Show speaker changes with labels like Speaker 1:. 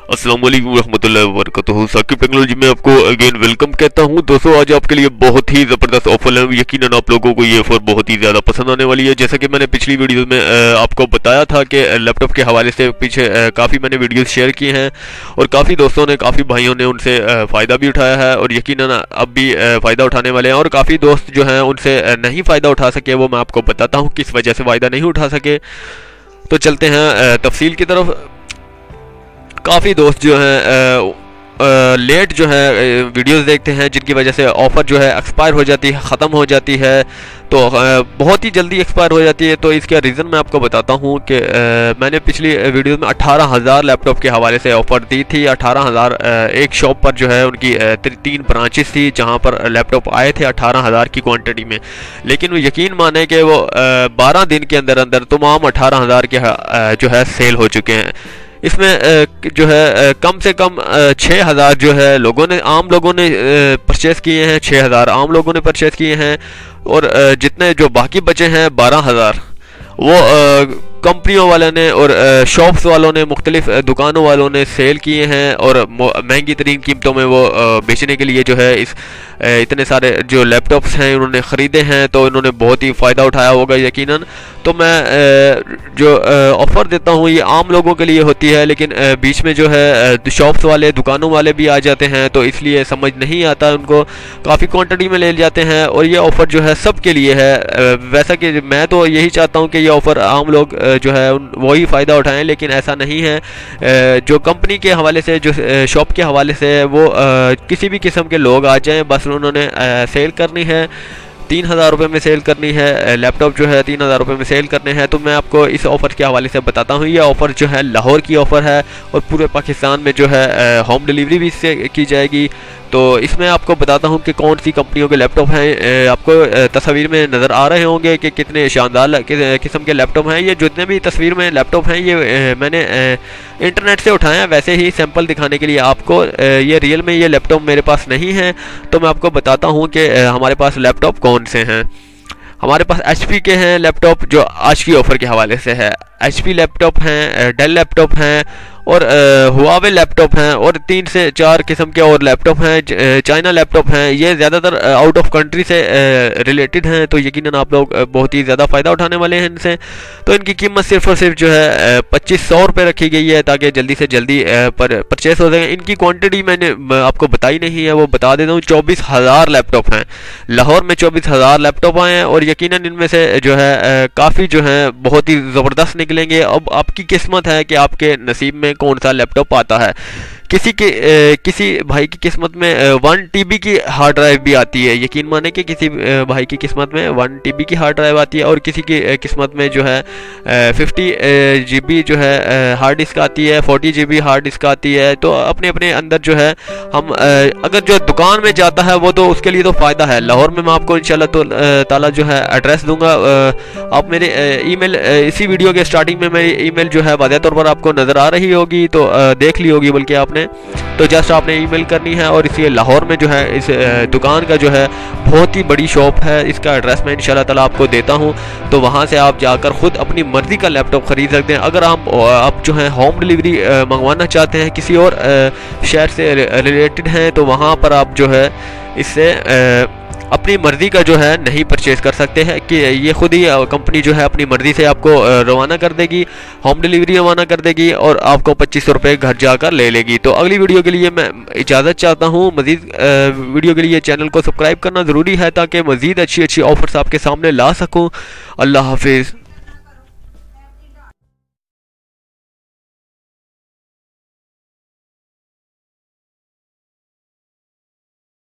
Speaker 1: अस्सलाम वालेकुम रहमतुल्लाहि व बरकातहू। साकिब टेक्नोलॉजी में आपको अगेन वेलकम कहता हूं। दोस्तों आज आपके लिए बहुत ही ज़बरदस्त ऑफर है। यकीनन आप लोगों को ये ऑफर बहुत ही ज़्यादा पसंद आने वाली है। जैसा कि मैंने पिछली वीडियो में आपको बताया था कि लैपटॉप के हवाले से पीछे काफ़ी मैंने वीडियोस शेयर किए हैं और काफ़ी दोस्तों ने, काफ़ी भाइयों ने उनसे फ़ायदा भी उठाया है और यकीनन अब भी फ़ायदा उठाने वाले हैं। और काफ़ी दोस्त जो हैं उनसे नहीं फ़ायदा उठा सके, वो मैं आपको बताता हूँ किस वजह से फ़ायदा नहीं उठा सके। तो चलते हैं तफसील की तरफ। काफ़ी दोस्त जो हैं लेट जो है वीडियोस देखते हैं, जिनकी वजह से ऑफ़र जो है एक्सपायर हो जाती है, ख़त्म हो जाती है, तो बहुत ही जल्दी एक्सपायर हो जाती है। तो इसका रीज़न मैं आपको बताता हूँ कि मैंने पिछली वीडियो में 18,000 लैपटॉप के हवाले से ऑफ़र दी थी। 18,000 एक शॉप पर जो है उनकी 3 ब्रांचेस थी जहाँ पर लैपटॉप आए थे 18,000 की क्वांटिटी में। लेकिन वो यकीन माने कि वो 12 दिन के अंदर अंदर तमाम 18,000 के जो है सेल हो चुके हैं। इसमें जो है कम से कम 6,000 जो है आम लोगों ने परचेज़ किए हैं। 6,000 आम लोगों ने परचेज़ किए हैं और जितने जो बाकी बचे हैं 12,000 वो कंपनियों वालों ने और शॉप्स वालों ने, मुख्तलिफ दुकानों वालों ने सेल किए हैं और महंगी तरीन कीमतों में वो बेचने के लिए जो है इतने सारे जो लैपटॉप्स हैं उन्होंने ख़रीदे हैं। तो इन्होंने बहुत ही फ़ायदा उठाया होगा यकीनन। तो मैं जो ऑफ़र देता हूँ ये आम लोगों के लिए होती है, लेकिन बीच में जो है शॉप्स वाले, दुकानों वाले भी आ जाते हैं, तो इसलिए समझ नहीं आता उनको, काफ़ी क्वांटिटी में ले जाते हैं। और ये ऑफ़र जो है सब के लिए है। वैसा कि मैं तो यही चाहता हूँ कि ये ऑफ़र आम लोग जो है वही फ़ायदा उठाएं, लेकिन ऐसा नहीं है। जो कंपनी के हवाले से, जो शॉप के हवाले से, वो किसी भी किस्म के लोग आ जाएं, बस उन्होंने सेल करनी है, 3,000 रुपये में सेल करनी है, लैपटॉप जो है 3,000 रुपये में सेल करने हैं। तो मैं आपको इस ऑफ़र के हवाले से बताता हूँ। ये ऑफ़र जो है लाहौर की ऑफ़र है और पूरे पाकिस्तान में जो है होम डिलीवरी भी इससे की जाएगी। तो इसमें आपको बताता हूँ कि कौन सी कंपनियों के लैपटॉप हैं। आपको तस्वीर में नज़र आ रहे होंगे कि कितने शानदार किस्म के लैपटॉप हैं। ये जितने भी तस्वीर में लैपटॉप हैं ये मैंने इंटरनेट से उठाए हैं, वैसे ही सैंपल दिखाने के लिए आपको। ये रियल में ये लैपटॉप मेरे पास नहीं है, तो मैं आपको बताता हूँ कि हमारे पास लैपटॉप कौन से हैं। हमारे पास HP के हैं लैपटॉप, जो आज की ऑफ़र के हवाले से है। HP लैपटॉप हैं, डेल लैपटॉप हैं और हुआवे लैपटॉप हैं और 3 से 4 किस्म के और लैपटॉप हैं। चाइना लैपटॉप हैं। ये ज़्यादातर आउट ऑफ कंट्री से रिलेटेड हैं, तो यकीनन आप लोग बहुत ही ज़्यादा फ़ायदा उठाने वाले हैं इनसे। तो इनकी कीमत सिर्फ और सिर्फ जो है 2,500 रुपये रखी गई है, ताकि जल्दी से जल्दी परचेस हो जाए। इनकी क्वान्टिटी मैंने आपको बताई नहीं है, वो बता देता हूँ। 24,000 लैपटॉप हैं लाहौर में, 24,000 लैपटॉप आए हैं और यकीनन इनमें से जो है काफ़ी जो है बहुत ही ज़बरदस्त निकलेंगे। अब आपकी किस्मत है कि आपके नसीब में कौन सा लैपटॉप आता है। किसी भाई की किस्मत में 1 TB की हार्ड ड्राइव भी आती है। यकीन माने कि किसी भाई की किस्मत में 1 TB की हार्ड ड्राइव आती है और किसी की किस्मत में जो है 50 GB जो है हार्ड डिस्क आती है, 40 GB हार्ड डिस्क आती है। तो अपने अपने अंदर जो है हम अगर जो दुकान में जाता है वो तो उसके लिए तो फ़ायदा है। लाहौर में मैं आपको इंशाल्लाह तो ताला जो है एड्रेस दूंगा। आप मेरे ईमेल, इसी वीडियो के स्टार्टिंग में मेरी ईमेल जो है वाज़ेह तौर पर आपको नज़र आ रही होगी, तो देख ली होगी बल्कि आपने। तो जस्ट आपने ईमेल करनी है और इसी लाहौर में जो है इस दुकान का जो है बहुत ही बड़ी शॉप है, इसका एड्रेस मैं इंशाल्लाह ताला आपको देता हूँ। तो वहाँ से आप जाकर ख़ुद अपनी मर्ज़ी का लैपटॉप ख़रीद सकते हैं। अगर आप जो है होम डिलीवरी मंगवाना चाहते हैं, किसी और शहर से रिलेटेड हैं, तो वहाँ पर आप जो है इससे अपनी मर्ज़ी का जो है नहीं परचेज़ कर सकते हैं, कि ये ख़ुद ही कंपनी जो है अपनी मर्ज़ी से आपको रवाना कर देगी, होम डिलीवरी रवाना कर देगी और आपको 2,500 रुपये घर जाकर ले लेगी। तो अगली वीडियो के लिए मैं इजाज़त चाहता हूँ। मज़ीद वीडियो के लिए चैनल को सब्सक्राइब करना ज़रूरी है, ताकि मज़ीद अच्छी अच्छी ऑफ़र्स आपके सामने ला सकूँ। अल्लाह हाफिज़।